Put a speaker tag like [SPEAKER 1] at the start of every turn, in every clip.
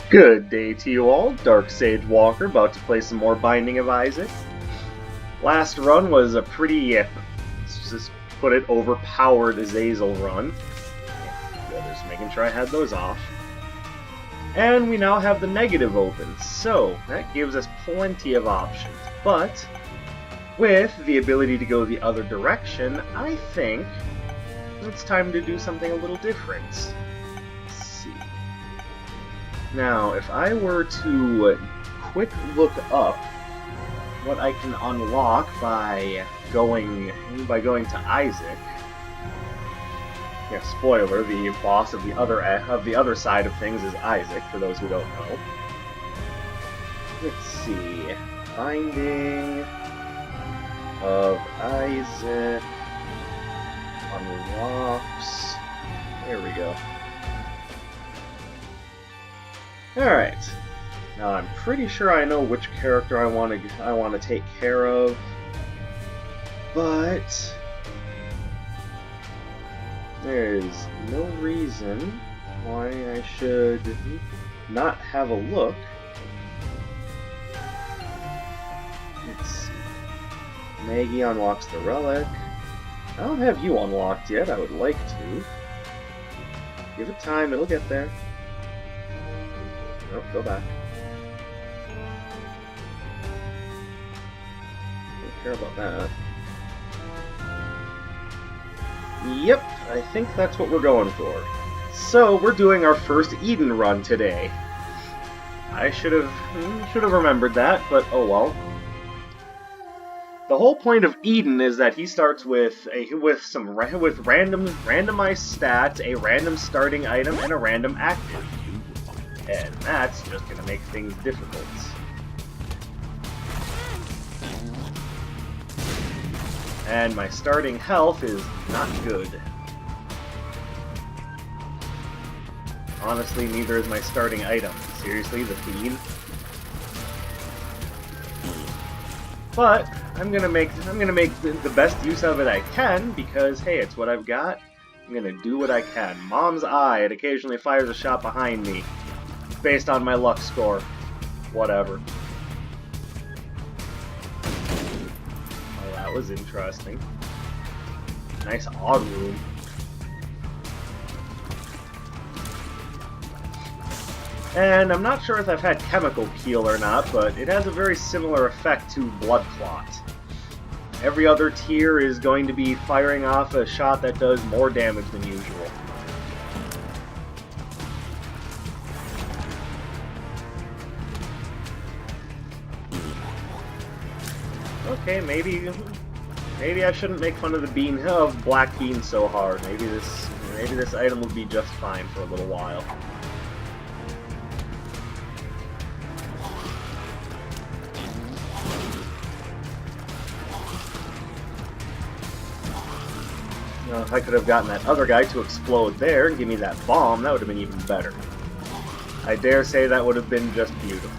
[SPEAKER 1] Good day to you all, Dark Sage Walker, about to play some more Binding of Isaac. Last run was a pretty, let's just put it, overpowered Azazel run. Just making sure I had those off. And we now have the negative open, so that gives us plenty of options. But, with the ability to go the other direction, I think it's time to do something a little different. Now, if I were to quick look up what I can unlock by going to Isaac. Yeah, spoiler: the boss of the other side of things is Isaac. For those who don't know. Let's see, Binding of Isaac unlocks. There we go. Alright, now I'm pretty sure I know which character I want to take care of, but there's no reason why I should not have a look. Let's see. Maggie unlocks the relic. I don't have you unlocked yet. I would like to. Give it time, it'll get there. Nope, go back. Don't care about that. Yep, I think that's what we're going for. So, we're doing our first Eden run today. I should have remembered that, but oh well. The whole point of Eden is that he starts with randomized stats, a random starting item, and a random active. And that's just going to make things difficult. And my starting health is not good. Honestly, neither is my starting item. Seriously, the Fiend? But I'm gonna make the best use of it I can, because hey, it's what I've got. I'm gonna do what I can. Mom's Eye, it occasionally fires a shot behind me. Based on my luck score. Whatever. Oh, that was interesting. Nice odd room. And I'm not sure if I've had Chemical Peel or not, but it has a very similar effect to Blood Clot. Every other tier is going to be firing off a shot that does more damage than usual. Okay, maybe I shouldn't make fun of the black bean so hard. Maybe this item will be just fine for a little while. Now, if I could have gotten that other guy to explode there and give me that bomb, that would have been even better. I dare say that would have been just beautiful.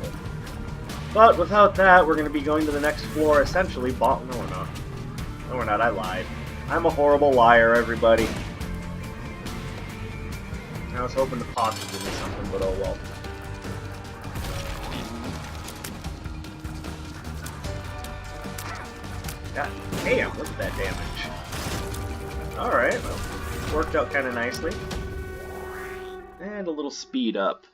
[SPEAKER 1] But without that, we're going to be going to the next floor, essentially. No, we're not. No, we're not. I lied. I'm a horrible liar, everybody. I was hoping the Pox would give me something, but oh well. God damn, look at that damage. Alright, well, worked out kind of nicely. And a little speed up.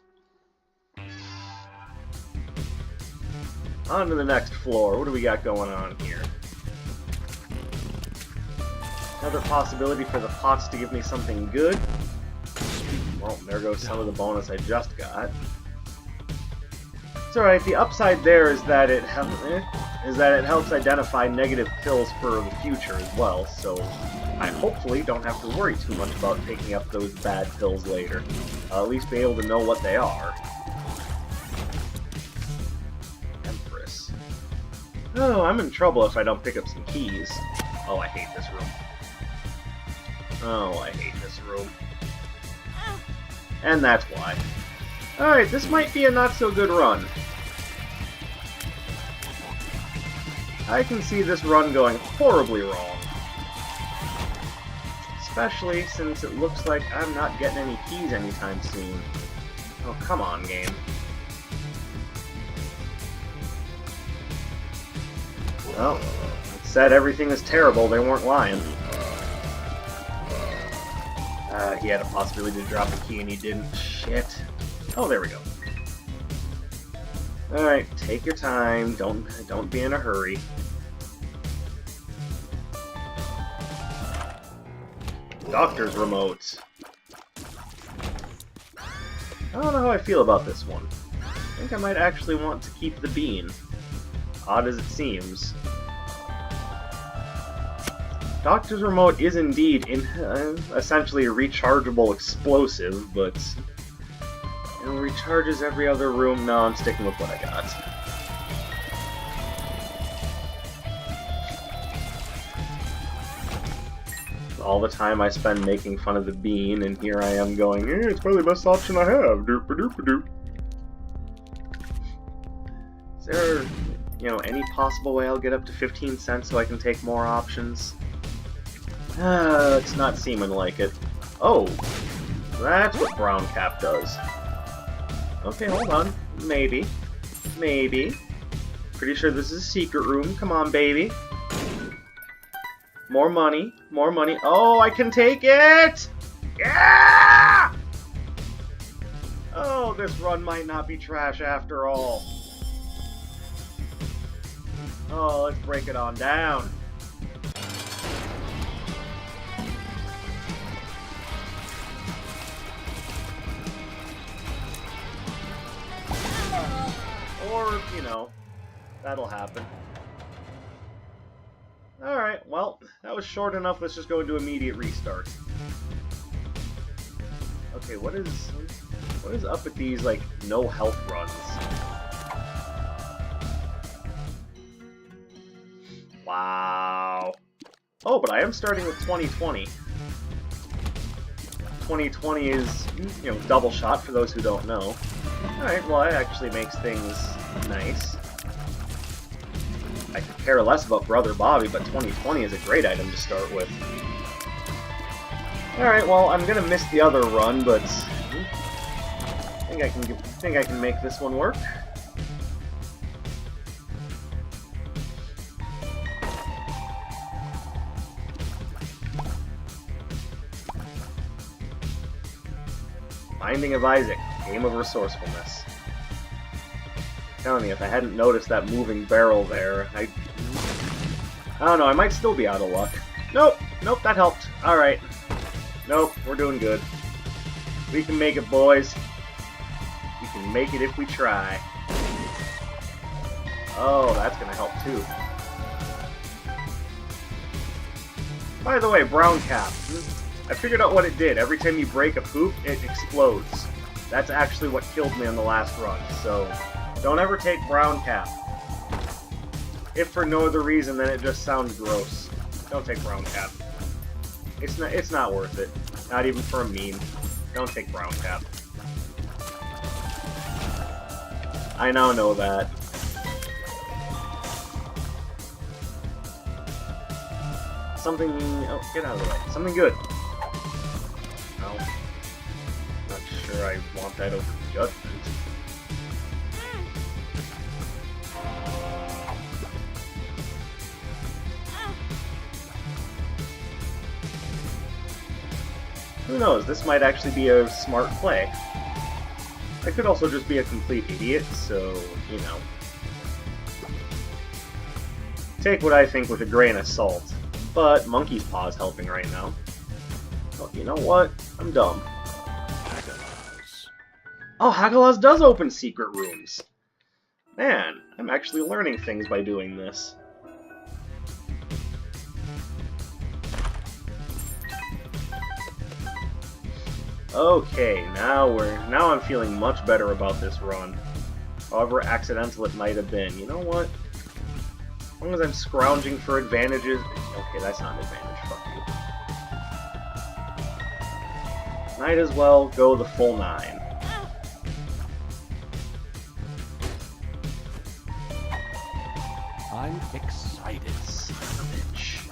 [SPEAKER 1] On to the next floor. What do we got going on here? Another possibility for the pots to give me something good. Well, there goes some of the bonus I just got. It's alright, the upside there is that it helps identify negative pills for the future as well, so I hopefully don't have to worry too much about picking up those bad pills later. I'll at least be able to know what they are. Oh, I'm in trouble if I don't pick up some keys. Oh, I hate this room. Oh, I hate this room. And that's why. Alright, this might be a not-so-good run. I can see this run going horribly wrong. Especially since it looks like I'm not getting any keys anytime soon. Oh, come on, game. Well, it said everything is terrible, they weren't lying. He had a possibility to drop a key and he didn't. Shit. Oh, there we go. Alright, take your time. Don't be in a hurry. Doctor's remote. I don't know how I feel about this one. I think I might actually want to keep the bean. Odd as it seems. Doctor's remote is indeed essentially a rechargeable explosive, but it recharges every other room. No, I'm sticking with what I got. All the time I spend making fun of the bean, and here I am going, it's probably the best option I have. Doop-a-doop-a-doop. Is there, any possible way I'll get up to 15 cents so I can take more options? It's not seeming like it. Oh, that's what Brown Cap does. Okay, hold on. Maybe. Pretty sure this is a secret room. Come on, baby. More money. Oh, I can take it! Yeah! Oh, this run might not be trash after all. Oh, let's break it on down. Or, that'll happen. Alright, well, that was short enough. Let's just go into immediate restart. Okay, what is up with these, no health runs? Wow. Oh, but I am starting with 2020. 2020 is, double shot for those who don't know. Alright, well, that actually makes things nice. I could care less about Brother Bobby, but 2020 is a great item to start with. Alright, well, I'm gonna miss the other run, but I think I can make this one work. Binding of Isaac, game of resourcefulness. I'm telling you, if I hadn't noticed that moving barrel there, I don't know, I might still be out of luck. Nope, that helped. Alright. Nope, we're doing good. We can make it, boys. We can make it if we try. Oh, that's gonna help too. By the way, Brown Cap. I figured out what it did. Every time you break a poop, it explodes. That's actually what killed me on the last run, so don't ever take Brown Cap. If for no other reason than it just sounds gross. Don't take Brown Cap. It's not worth it. Not even for a meme. Don't take Brown Cap. I now know that. Something... Oh, get out of the way. Something good. No. Not sure I want that over Judgment. Who knows, this might actually be a smart play. I could also just be a complete idiot, so, take what I think with a grain of salt. But Monkey's Paw's helping right now. Oh, you know what? I'm dumb. Oh, Hagalaz does open secret rooms! Man, I'm actually learning things by doing this. Okay, now I'm feeling much better about this run. However accidental it might have been. You know what? As long as I'm scrounging for advantages... Okay, that's not an advantage, fuck you. Might as well go the full 9.
[SPEAKER 2] I'm excited.
[SPEAKER 1] Son of a bitch.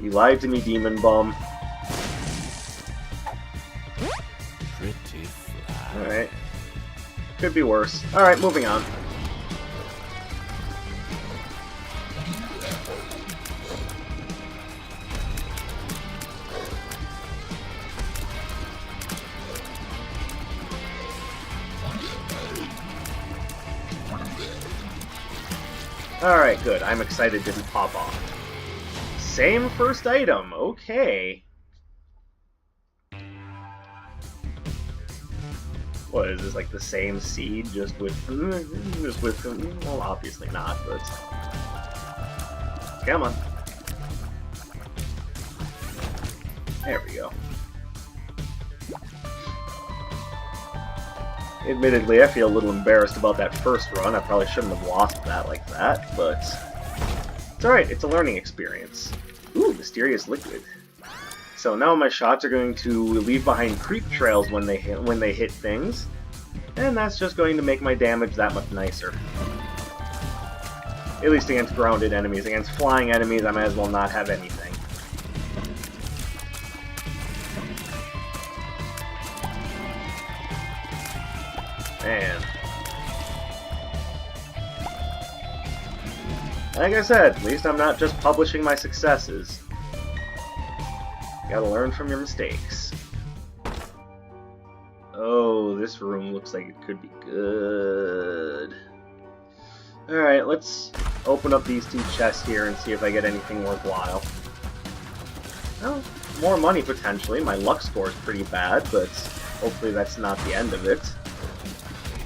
[SPEAKER 1] You lied to me, Demon Bum.
[SPEAKER 2] pretty fly.
[SPEAKER 1] Alright. Could be worse. Alright, moving on. Alright, good. I'm excited didn't pop off. Same first item, okay. What, is this like the same seed, just with, well, obviously not, but... Come on. There we go. Admittedly, I feel a little embarrassed about that first run. I probably shouldn't have lost that like that, but... It's alright, it's a learning experience. Ooh, mysterious liquid. So now my shots are going to leave behind creep trails when they hit things, and that's just going to make my damage that much nicer. At least against grounded enemies. Against flying enemies, I might as well not have anything. Man. Like I said, at least I'm not just publishing my successes. Gotta learn from your mistakes. Oh, this room looks like it could be good. Alright, let's open up these two chests here and see if I get anything worthwhile. Well, more money potentially. My luck score is pretty bad, but hopefully that's not the end of it.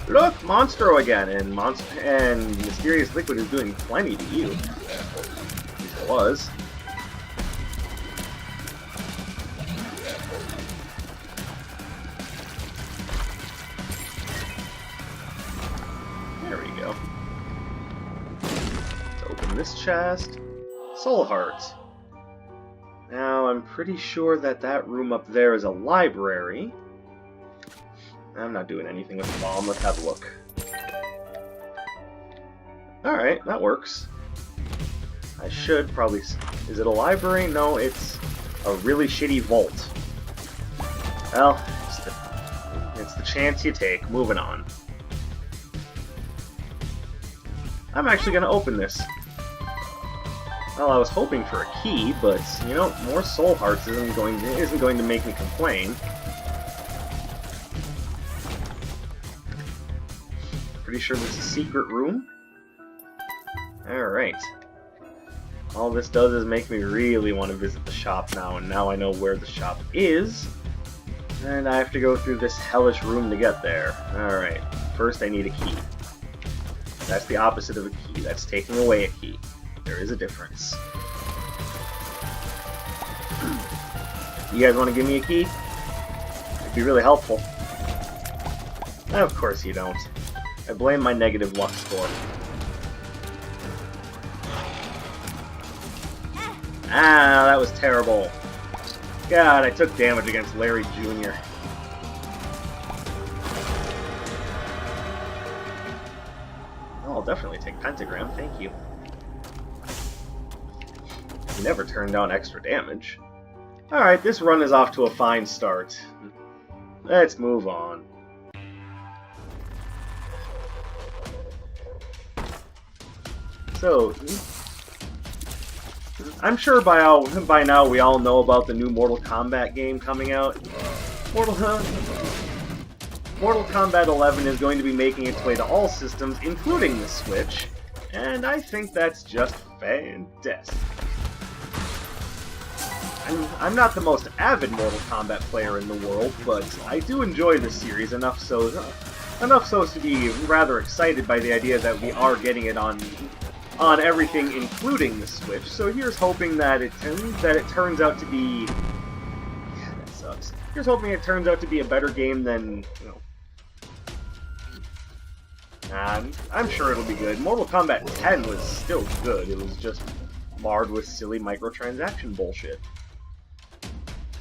[SPEAKER 1] Look, Monstro again, and Mysterious Liquid is doing plenty to you. At least it was. There we go. Let's open this chest. Soul Heart. Now, I'm pretty sure that that room up there is a library. I'm not doing anything with the bomb. Let's have a look. Alright, that works. I should probably... Is it a library? No, it's a really shitty vault. Well, it's the chance you take. Moving on. I'm actually going to open this. Well, I was hoping for a key, but, you know, more soul hearts isn't going to make me complain. Pretty sure this is a secret room. Alright. All this does is make me really want to visit the shop now, and now I know where the shop is. And I have to go through this hellish room to get there. Alright. First I need a key. That's the opposite of a key. That's taking away a key. There is a difference. You guys want to give me a key? It'd be really helpful. Of course you don't. I blame my negative luck score. Ah, that was terrible. God, I took damage against Larry Jr. Oh, I'll definitely take Pentagram, thank you. You never turn down extra damage. Alright, this run is off to a fine start. Let's move on. So, I'm sure by now we all know about the new Mortal Kombat game coming out. Mortal Kombat 11 is going to be making its way to all systems, including the Switch, and I think that's just fantastic. I'm not the most avid Mortal Kombat player in the world, but I do enjoy this series enough so as to be rather excited by the idea that we are getting it on everything, including the Switch. So here's hoping that it turns out to be... Yeah, that sucks. Here's hoping it turns out to be a better game than, you know... I'm sure it'll be good. Mortal Kombat 10 was still good. It was just marred with silly microtransaction bullshit.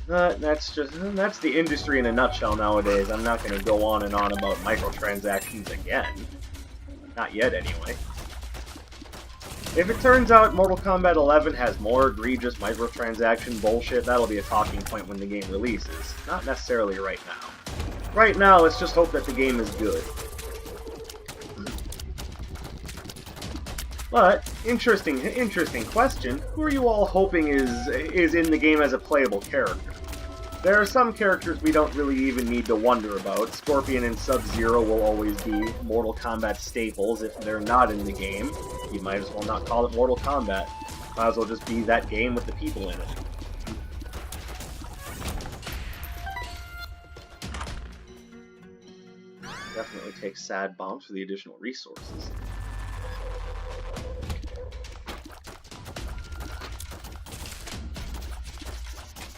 [SPEAKER 1] That's the industry in a nutshell nowadays. I'm not going to go on and on about microtransactions again. Not yet, anyway. If it turns out Mortal Kombat 11 has more egregious microtransaction bullshit, that'll be a talking point when the game releases. Not necessarily right now. Right now, let's just hope that the game is good. But, interesting question. Who are you all hoping is in the game as a playable character? There are some characters we don't really even need to wonder about. Scorpion and Sub-Zero will always be Mortal Kombat staples. If they're not in the game, you might as well not call it Mortal Kombat. Might as well just be that game with the people in it. Definitely takes sad bombs for the additional resources.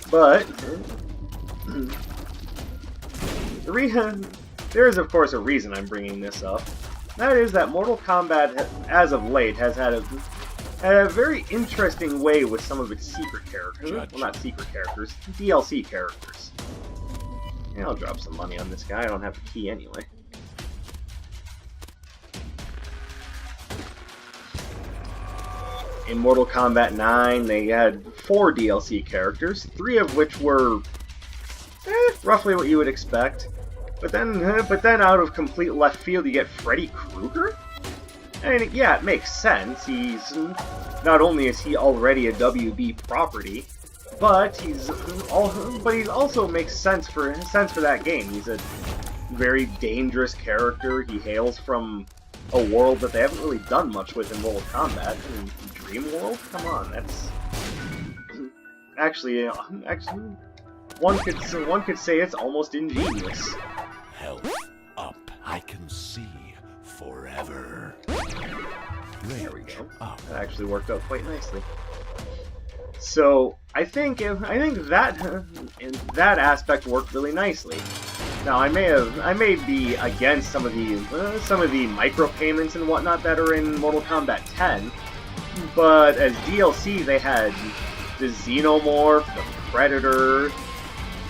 [SPEAKER 1] But there is, of course, a reason I'm bringing this up. That is that Mortal Kombat, as of late, has had a very interesting way with some of its secret characters. Well, not secret characters, DLC characters. Yeah, I'll drop some money on this guy. I don't have a key anyway. In Mortal Kombat 9, they had 4 DLC characters, 3 of which were roughly what you would expect. But then out of complete left field, you get Freddy Krueger? I mean, yeah, it makes sense. Not only is he already a WB property, but he's also makes sense for that game. He's a very dangerous character. He hails from a world that they haven't really done much with in Mortal Kombat. Dream World? Come on, that's actually one could say it's almost ingenious.
[SPEAKER 2] Health up, I can see forever.
[SPEAKER 1] There we go. That actually worked out quite nicely. So I think that aspect worked really nicely. Now I may be against some of the micropayments and whatnot that are in Mortal Kombat 10, but as DLC they had the Xenomorph, the Predator,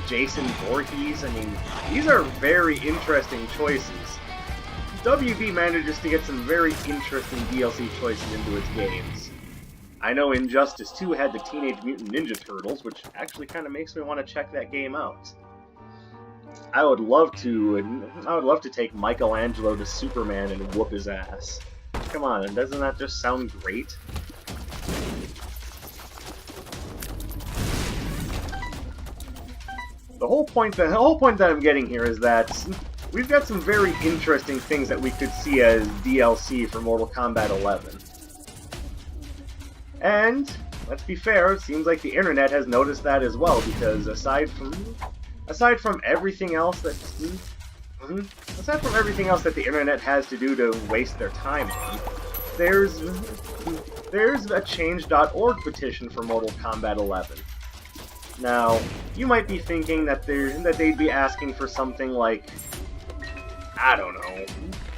[SPEAKER 1] Jason Voorhees. I mean, these are very interesting choices. WB manages to get some very interesting DLC choices into its games. I know Injustice 2 had the Teenage Mutant Ninja Turtles, which actually kind of makes me want to check that game out. I would love to take Michelangelo to Superman and whoop his ass. Come on, doesn't that just sound great? The whole point that I'm getting here is that we've got some very interesting things that we could see as DLC for Mortal Kombat 11. And, let's be fair, it seems like the internet has noticed that as well, because aside from everything else that the internet has to do to waste their time on, there's a change.org petition for Mortal Kombat 11. Now, you might be thinking that they'd be asking for something like, I don't know.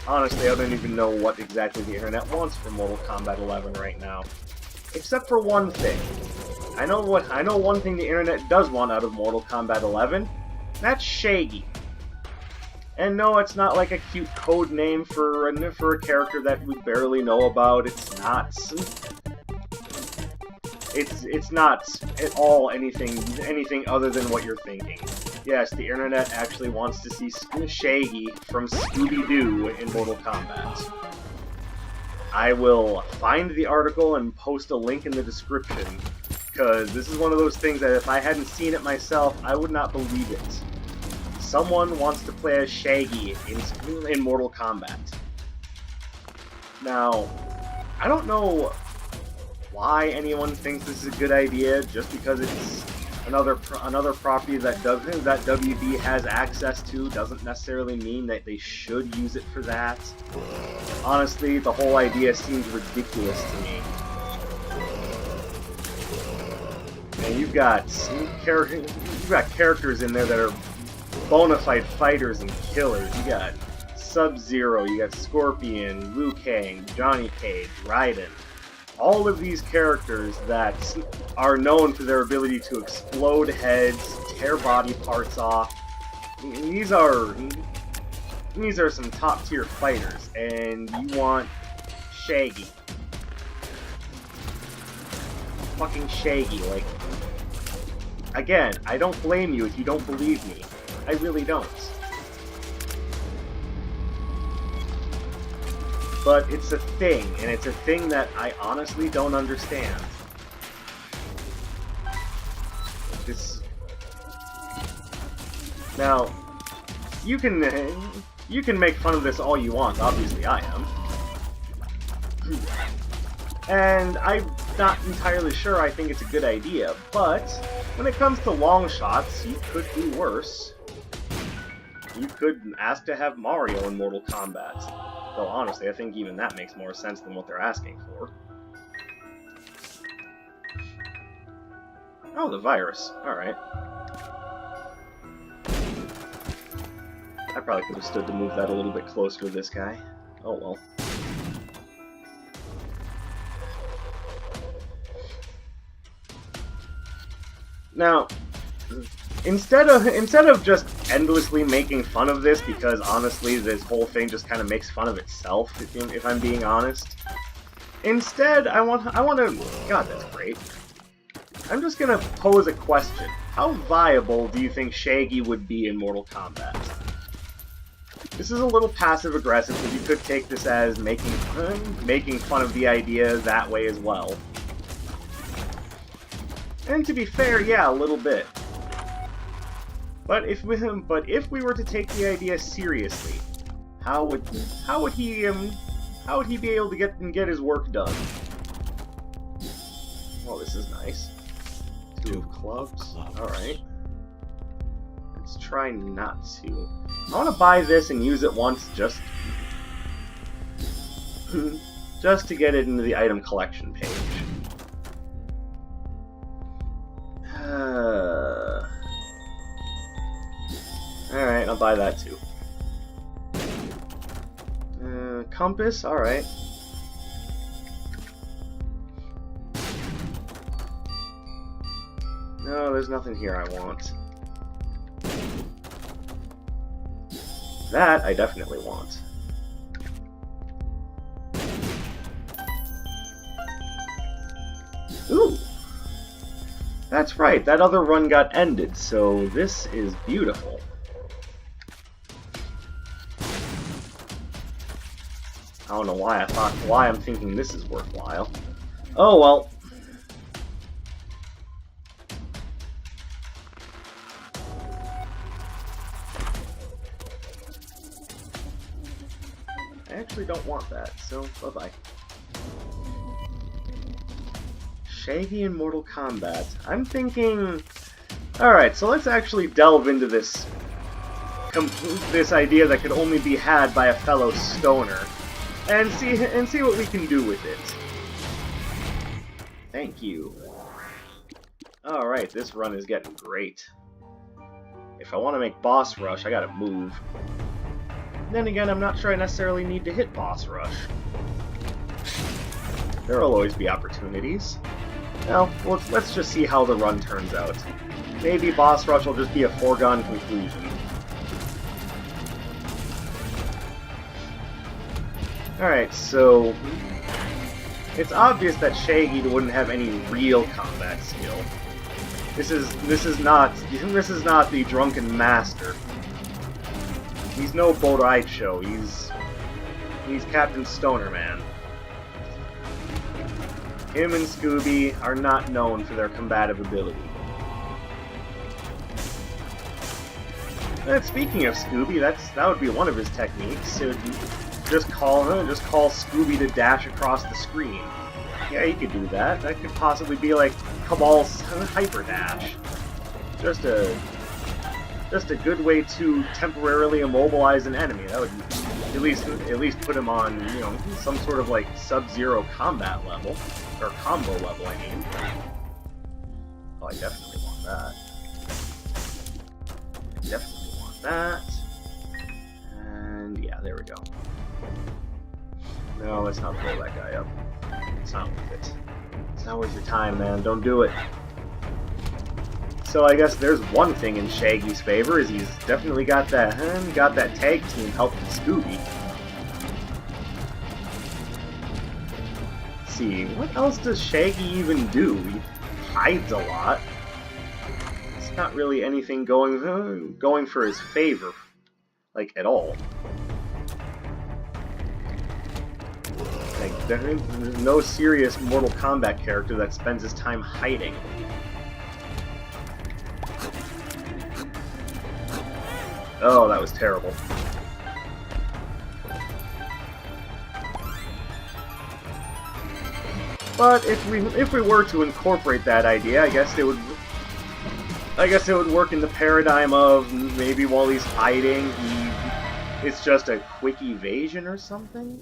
[SPEAKER 1] Honestly, I don't even know what exactly the internet wants for Mortal Kombat 11 right now. Except for one thing. I know one thing the internet does want out of Mortal Kombat 11. That's Shaggy. And no, it's not like a cute code name for a character that we barely know about. It's not. It's not at all anything other than what you're thinking. Yes, the internet actually wants to see Shaggy from Scooby-Doo in Mortal Kombat. I will find the article and post a link in the description, because this is one of those things that if I hadn't seen it myself, I would not believe it. Someone wants to play as Shaggy in Mortal Kombat. Now, I don't know why anyone thinks this is a good idea, just because it's another property that WB has access to doesn't necessarily mean that they should use it for that. Honestly, the whole idea seems ridiculous to me. And you've got characters in there that are bona fide fighters and killers. You got Sub-Zero, you got Scorpion, Liu Kang, Johnny Cage, Raiden. All of these characters that are known for their ability to explode heads, tear body parts off. These are some top tier fighters, and you want Shaggy. Fucking Shaggy, like... Again, I don't blame you if you don't believe me. I really don't. but it's a thing, and it's a thing that I honestly don't understand. This... Now, you can make fun of this all you want, obviously I am. And I'm not entirely sure I think it's a good idea, but when it comes to long shots, you could do worse. You could ask to have Mario in Mortal Kombat. Though honestly, I think even that makes more sense than what they're asking for. Oh, the virus. Alright. I probably could have stood to move that a little bit closer to this guy. Oh well. Now, instead of just endlessly making fun of this, because honestly this whole thing just kind of makes fun of itself, if I'm being honest. Instead, I want to... God, that's great. I'm just gonna pose a question. How viable do you think Shaggy would be in Mortal Kombat? This is a little passive-aggressive, but you could take this as making fun of the idea that way as well. And to be fair, yeah, a little bit. But if we were to take the idea seriously, how would he be able to get his work done? Well, this is nice. Two of clubs. All right. Let's try not to. I want to buy this and use it once, just to get it into the item collection page. Alright, I'll buy that too. Compass, alright. No, there's nothing here I want. That I definitely want. Ooh! That's right, that other run got ended, so this is beautiful. I don't know why I'm thinking this is worthwhile. Oh well. I actually don't want that, so bye-bye. Shaggy in Mortal Kombat. I'm thinking... Alright, so let's actually delve into this idea that could only be had by a fellow stoner. And see what we can do with it. Thank you. Alright, this run is getting great. If I want to make boss rush, I gotta move. Then again, I'm not sure I necessarily need to hit boss rush. There will always be opportunities. Now, let's just see how the run turns out. Maybe boss rush will just be a foregone conclusion. Alright, so... It's obvious that Shaggy wouldn't have any real combat skill. This is not the Drunken Master. He's no Boraicho, he's Captain Stoner Man. Him and Scooby are not known for their combative ability. And speaking of Scooby, that would be one of his techniques. It would just call Scooby to dash across the screen. Yeah, you could do that. That could possibly be like Cabal's Hyper Dash. Just a good way to temporarily immobilize an enemy. That would at least put him on, you know, some sort of like Sub-Zero combat level, or combo level, I mean. Oh, I definitely want that. Definitely want that. And yeah, there we go. No, let's not blow that guy up. It's not worth it. It's not worth your time, man. Don't do it. So I guess there's one thing in Shaggy's favor, is he's definitely got that tag team helping Scooby. Let's see, what else does Shaggy even do? He hides a lot. It's not really anything going for his favor, like, at all. think. There's no serious Mortal Kombat character that spends his time hiding. Oh, that was terrible. But if we were to incorporate that idea, I guess it would work in the paradigm of maybe while he's hiding, it's just a quick evasion or something?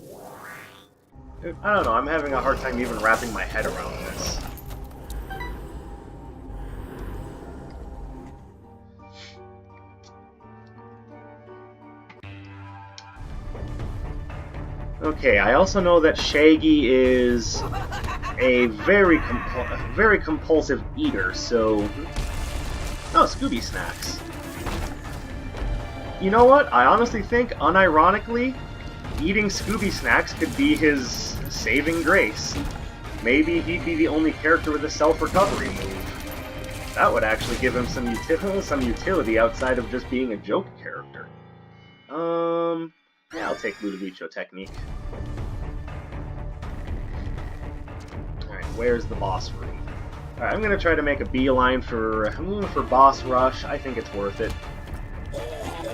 [SPEAKER 1] I don't know, I'm having a hard time even wrapping my head around this. Okay, I also know that Shaggy is a very compulsive eater, so... Oh, Scooby Snacks. You know what? I honestly think, unironically, eating Scooby Snacks could be his saving grace. Maybe he'd be the only character with a self-recovery move. That would actually give him some utility outside of just being a joke character. Yeah, I'll take Ludovico technique. Alright, where's the boss room? Alright, I'm gonna try to make a beeline for boss rush. I think it's worth it.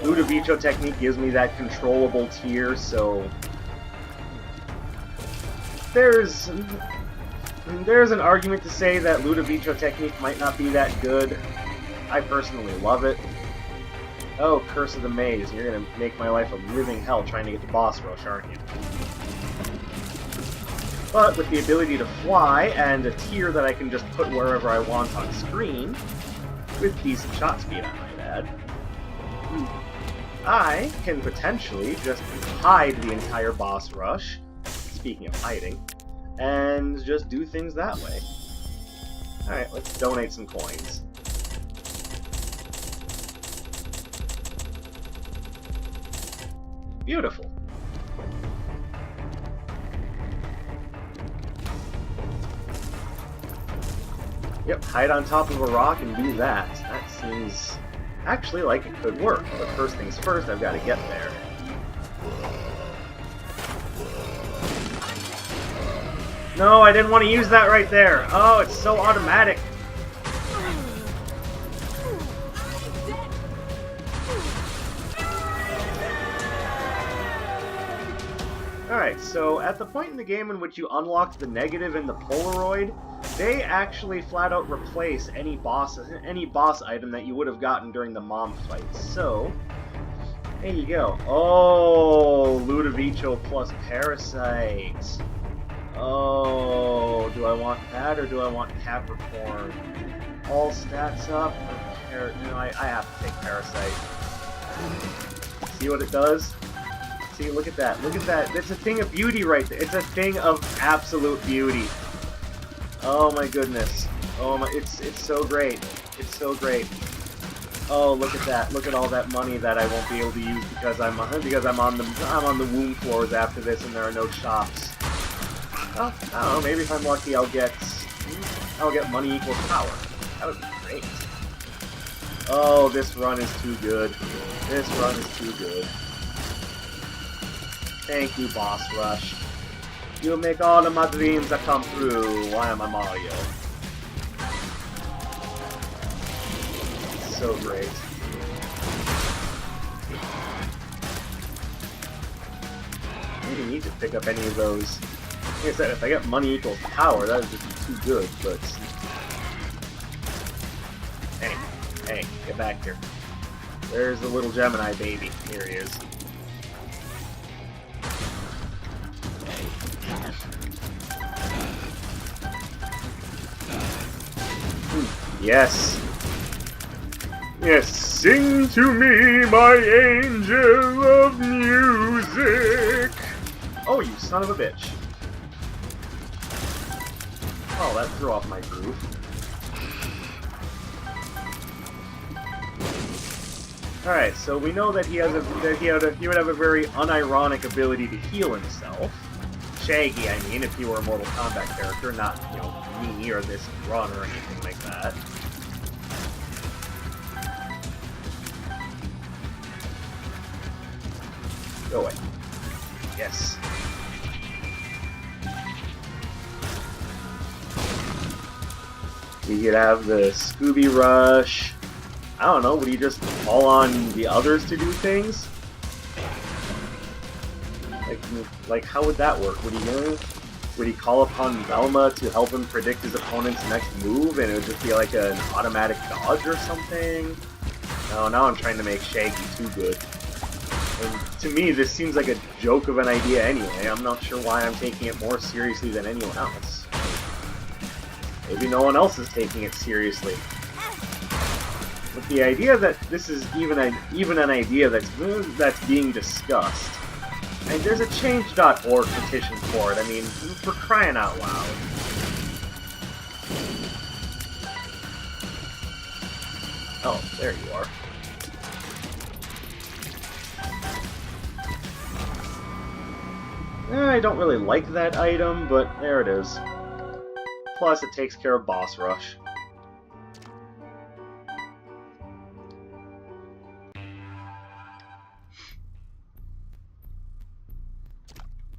[SPEAKER 1] Ludovico technique gives me that controllable tier, so... There's an argument to say that Ludovico technique might not be that good. I personally love it. Oh, Curse of the Maze. You're gonna make my life a living hell trying to get to boss rush, aren't you? But with the ability to fly, and a tier that I can just put wherever I want on screen, with decent shot speed, I might add, I can potentially just hide the entire boss rush, speaking of hiding, and just do things that way. Alright, let's donate some coins. Beautiful. Yep, hide on top of a rock and do that. That seems actually like it could work. But first things first, I've got to get there. No, I didn't want to use that right there. Oh, it's so automatic. Alright, so at the point in the game in which you unlocked the negative and the Polaroid, they actually flat out replace any boss item that you would have gotten during the mom fight. So, there you go. Oh, Ludovico plus Parasite. Oh, do I want that or do I want Capricorn? All stats up? Or no, I have to take Parasite. See what it does? See, look at that. Look at that. It's a thing of beauty right there. It's a thing of absolute beauty. Oh my goodness. Oh my, it's so great. It's so great. Oh, look at that. Look at all that money that I won't be able to use because I'm on the womb floors after this and there are no shops. Well, I don't know, maybe if I'm lucky I'll get money equals power. That would be great. Oh, this run is too good. This run is too good. Thank you, Boss Rush. You make all of my dreams that come true. Why am I Mario? So great. I didn't need to pick up any of those. Like I said, if I get money equals power, that would just be too good, but... Hey, get back here. There's the little Gemini baby. Here he is. Yes. Yes, sing to me, my angel of music. Oh, you son of a bitch. Oh, that threw off my groove. Alright, so we know that he would have a very unironic ability to heal himself. Shaggy, I mean, if he were a Mortal Kombat character, not, you know, me or this run or anything like that. Go away. Yes. We could have the Scooby Rush. I don't know, would he just call on the others to do things? Like how would that work? Would he call upon Velma to help him predict his opponent's next move, and it would just be like an automatic dodge or something? No, now I'm trying to make Shaggy too good. And to me, this seems like a joke of an idea anyway. I'm not sure why I'm taking it more seriously than anyone else. Maybe no one else is taking it seriously. But the idea that this is even an idea that's being discussed. And there's a change.org petition for it. I mean, for crying out loud. Oh, there you are. I don't really like that item, but there it is. Plus, it takes care of Boss Rush.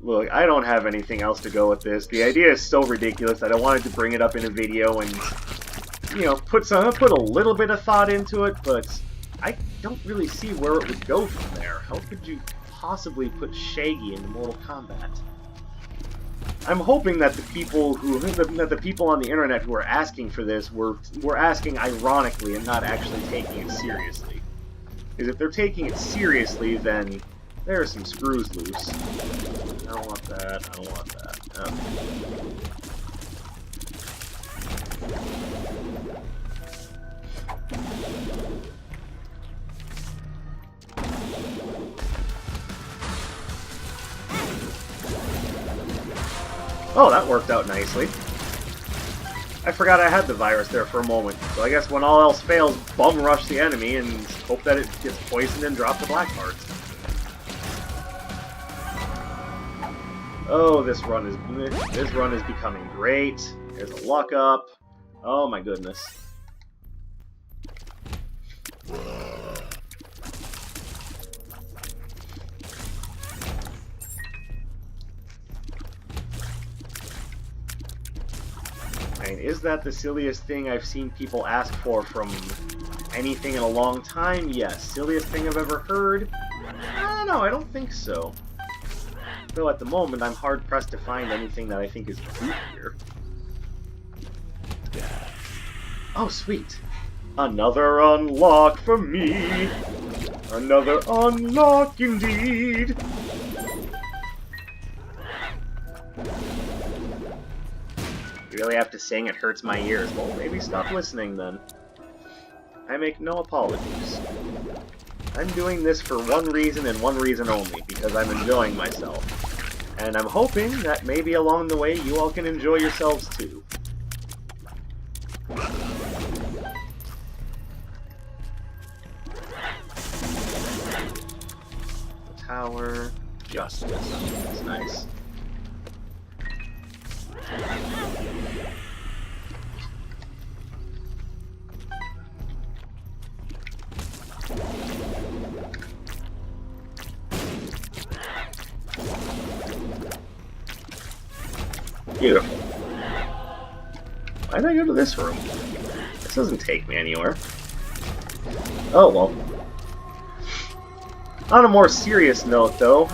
[SPEAKER 1] Look, I don't have anything else to go with this. The idea is so ridiculous that I wanted to bring it up in a video and, you know, put a little bit of thought into it, but I don't really see where it would go from there. How could you possibly put Shaggy into Mortal Kombat? I'm hoping that the people on the internet who are asking for this were asking ironically and not actually taking it seriously. Because if they're taking it seriously, then there are some screws loose. I don't want that. I don't want that. Oh, that worked out nicely. I forgot I had the virus there for a moment, so I guess when all else fails, bum rush the enemy and hope that it gets poisoned and drop the black parts. Oh, this run is becoming great. There's a luck up. Oh my goodness. And is that the silliest thing I've seen people ask for from anything in a long time? Yes. Silliest thing I've ever heard? No, I don't think so. Though at the moment, I'm hard-pressed to find anything that I think is cute here. Oh, sweet. Another unlock for me. Another unlock indeed. You really have to sing, it hurts my ears. Well, maybe stop listening then. I make no apologies. I'm doing this for one reason and one reason only, because I'm enjoying myself. And I'm hoping that maybe along the way you all can enjoy yourselves too. The tower. Justice. That's nice. Beautiful. Why did I go to this room? This doesn't take me anywhere. Oh, well. On a more serious note, though,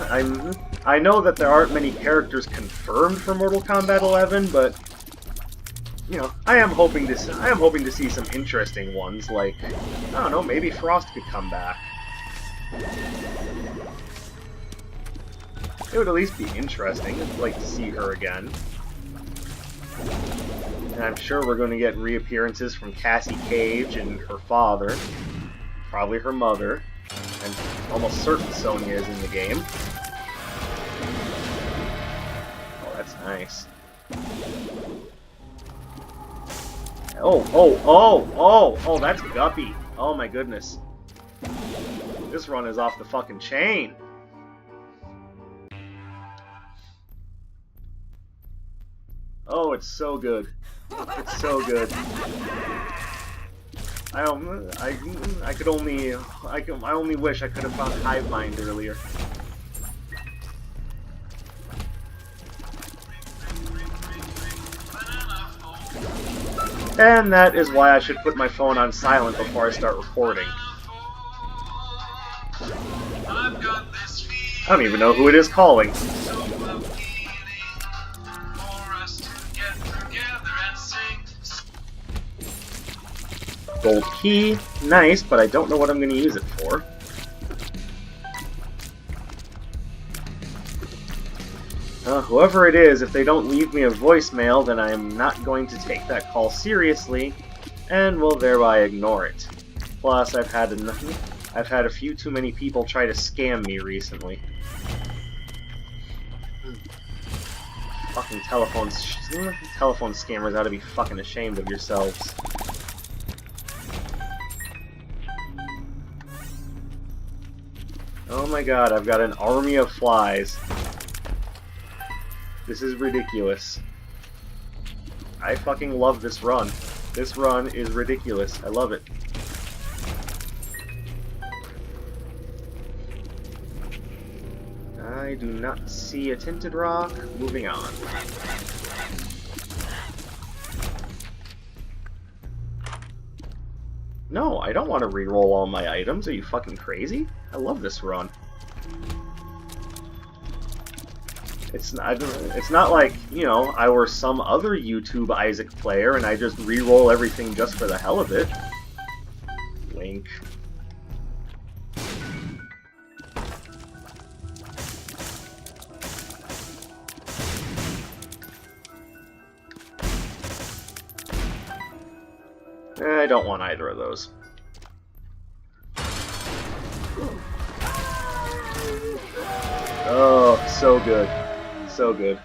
[SPEAKER 1] I know that there aren't many characters confirmed for Mortal Kombat 11, but you know, I am hoping to see some interesting ones. Like, I don't know, maybe Frost could come back. It would at least be interesting. I'd like to see her again. And I'm sure we're going to get reappearances from Cassie Cage and her father, probably her mother, and almost certain Sonya is in the game. Oh, that's nice. Oh, that's Guppy. Oh my goodness. This run is off the fucking chain. Oh, it's so good. It's so good. I only wish I could have found Hive Mind earlier. And that is why I should put my phone on silent before I start recording. I don't even know who it is calling. Gold key, nice, but I don't know what I'm going to use it for. Whoever it is, if they don't leave me a voicemail, then I'm not going to take that call seriously, and will thereby ignore it. Plus, I've had a few too many people try to scam me recently. Fucking telephone scammers ought to be fucking ashamed of yourselves. Oh my god, I've got an army of flies. This is ridiculous. I fucking love this run. This run is ridiculous. I love it. I do not see a tinted rock. Moving on. No, I don't want to re-roll all my items. Are you fucking crazy? I love this run. It's not like, you know, I were some other YouTube Isaac player and I just re-roll everything just for the hell of it. Wink. I don't want either of those. Oh, so good. So good.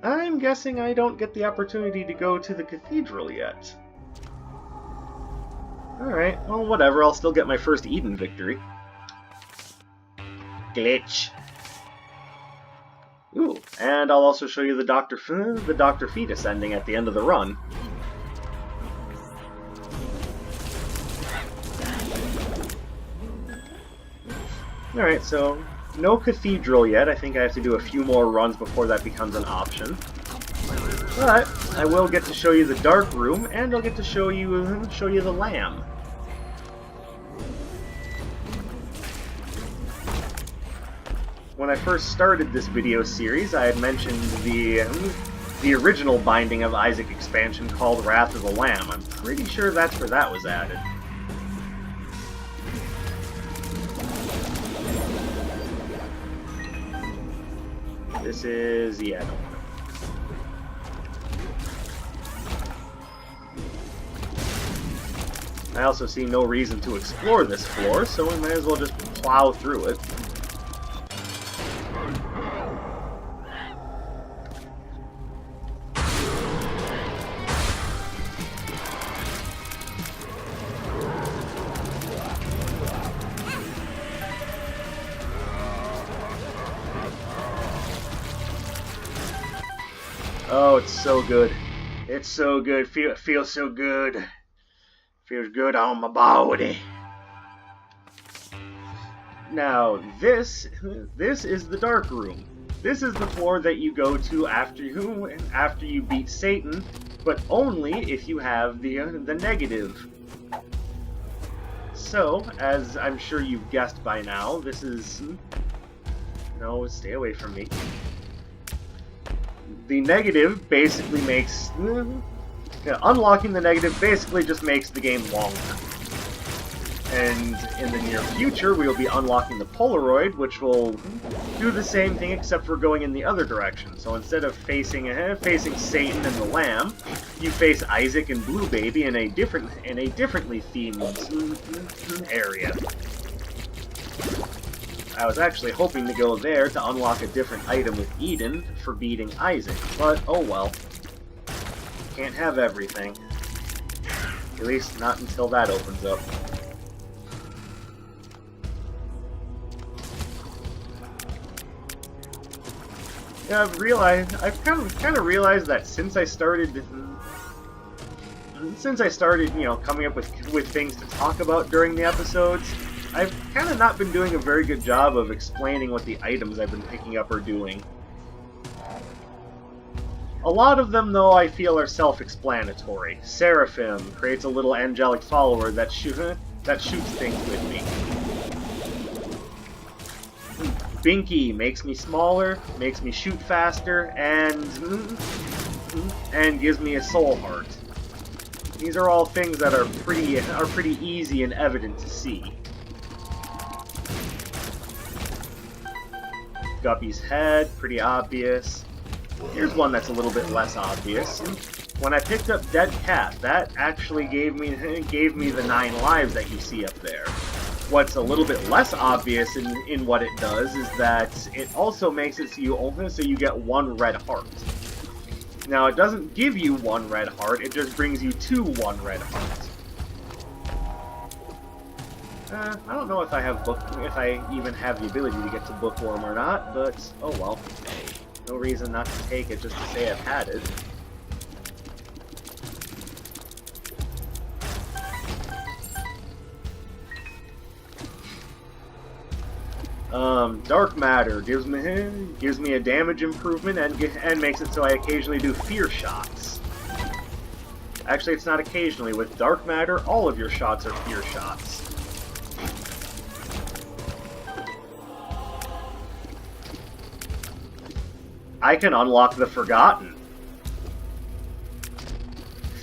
[SPEAKER 1] I'm guessing I don't get the opportunity to go to the cathedral yet. Alright, well whatever, I'll still get my first Eden victory. Glitch. Ooh, and I'll also show you the Dr. Fetus ending at the end of the run. Alright, so no cathedral yet. I think I have to do a few more runs before that becomes an option. But I will get to show you the dark room, and I'll get to show you the lamb. When I first started this video series, I had mentioned the original Binding of Isaac expansion called Wrath of the Lamb. I'm pretty sure that's where that was added. This is... yeah, I don't know. I also see no reason to explore this floor, so we might as well just plow through it. Oh, it's so good. It's so good. Feels so good. Feels good on my body. Now, this is the dark room. This is the floor that you go to after you beat Satan, but only if you have the negative. So, as I'm sure you've guessed by now, this is... no, stay away from me. The negative basically makes... unlocking the negative basically just makes the game longer. And in the near future, we will be unlocking the Polaroid, which will do the same thing except for going in the other direction. So instead of facing Satan and the Lamb, you face Isaac and Blue Baby in a differently themed area. I was actually hoping to go there to unlock a different item with Eden for beating Isaac, but oh well. Can't have everything. At least not until that opens up. Yeah, I've kind of realized that since I started, you know, coming up with things to talk about during the episodes, I've kind of not been doing a very good job of explaining what the items I've been picking up are doing. A lot of them, though, I feel are self-explanatory. Seraphim creates a little angelic follower that shoots things with me. Binky makes me smaller, makes me shoot faster, and gives me a soul heart. These are all things that are pretty easy and evident to see. Guppy's head, pretty obvious. Here's one that's a little bit less obvious. When I picked up Dead Cat, that actually gave me the 9 lives that you see up there. What's a little bit less obvious in what it does is that it also makes it so you get 1 red heart. Now, it doesn't give you 1 red heart, it just brings you to 1 red heart. I don't know if I even have the ability to get to Bookworm or not, but oh well. No reason not to take it just to say I've had it. Dark Matter gives me a damage improvement and makes it so I occasionally do fear shots. Actually, it's not occasionally. With Dark Matter, all of your shots are fear shots. I can unlock the Forgotten.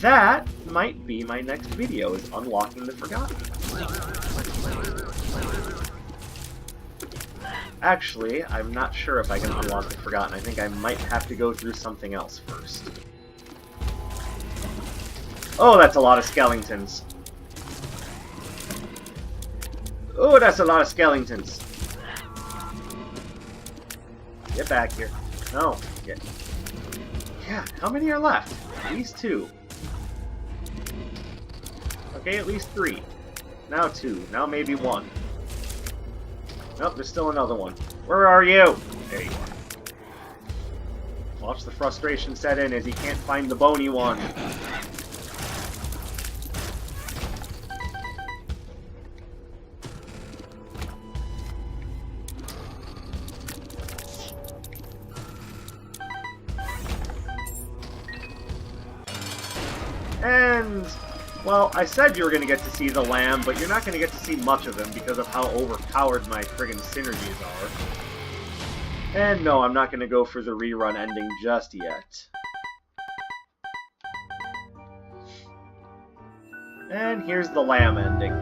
[SPEAKER 1] That might be my next video, is unlocking the Forgotten. Actually, I'm not sure if I can unlock the Forgotten. I think I might have to go through something else first. Oh, that's a lot of skeletons. Oh, that's a lot of skeletons. Get back here. No. Yeah, how many are left? At least 2. Okay, at least 3. Now 2. Now maybe 1. Nope, there's still another one. Where are you? There you are. Watch the frustration set in as he can't find the bony one. And, well, I said you were going to get to see the lamb, but you're not going to get to see much of him because of how overpowered my friggin' synergies are. And no, I'm not going to go for the rerun ending just yet. And here's the lamb ending.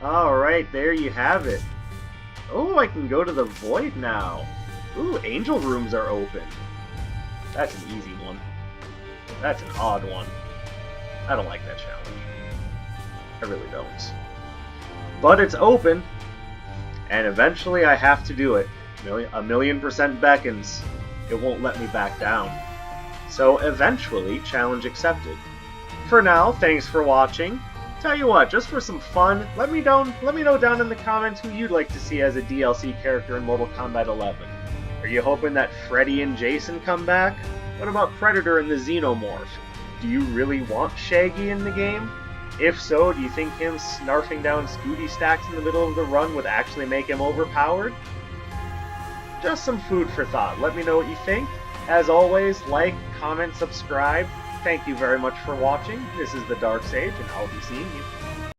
[SPEAKER 1] Alright, there you have it. Oh, I can go to the Void now. Ooh, angel rooms are open. That's an easy one. That's an odd one. I don't like that challenge. I really don't. But it's open, and eventually I have to do it. A million% beckons. It won't let me back down. So eventually, challenge accepted. For now, thanks for watching. Tell you what, just for some fun, let me know down in the comments who you'd like to see as a DLC character in Mortal Kombat 11. Are you hoping that Freddy and Jason come back? What about Predator and the Xenomorph? Do you really want Shaggy in the game? If so, do you think him snarfing down Scooty stacks in the middle of the run would actually make him overpowered? Just some food for thought. Let me know what you think. As always, like, comment, subscribe. Thank you very much for watching. This is the Dark Sage, and I'll be seeing you.